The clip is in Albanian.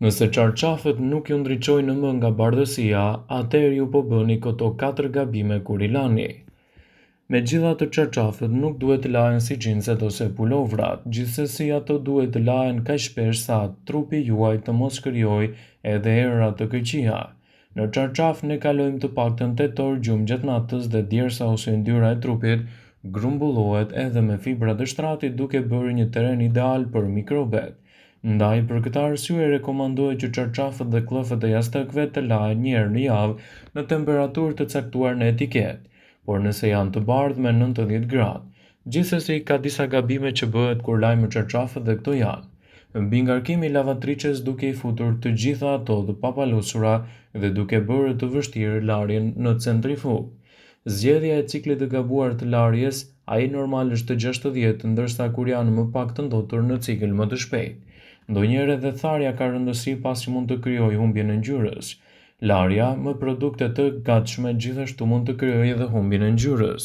Nëse çarçafët nuk ju ndriçojnë më nga bardhësia, atëherë ju po bëni këto 4 gabime kur i lani. Megjithatë, çarçafët nuk duhet të lahen si xhinset ose pulovrat, gjithsesi ato duhet të lahen kaq shpesh sa trupi juaj të mos krijojë edhe erëra të këqija. Në çarçaf ne kalojmë të paktën 8 orë gjumë gjatë natës dhe djersa ose yndyrra e trupit grumbullohet edhe me fibra të shtratit duke bërë një terren ideal për mikrobet. Ndaj për këtë arsye rekomandohet që çarçafët dhe kllëfët e jashtëkve të lahen një herë në javë në temperaturë të caktuar në etiketë, por nëse janë të bardhë me 90 gradë. Gjithsesi, ka disa gabime që bëhet kur lajmë çarçafët dhe këto janë: mbi ngarkimi i lavatriçes duke i futur të gjitha ato të papalosura dhe duke bërë të vështirë larjen në centrifugë. Zgjedhja e ciklit të gabuar të larjes, ai normal është të 60, ndërsa kur janë më pak të ndotur në cikël më të shpejtë. Ndonjëherë edhe tharja ka rëndësi pasi mund të krijojë humbjen e ngjyrës. Larja me produkte të gatshme gjithashtu mund të krijojë edhe humbjen e ngjyrës.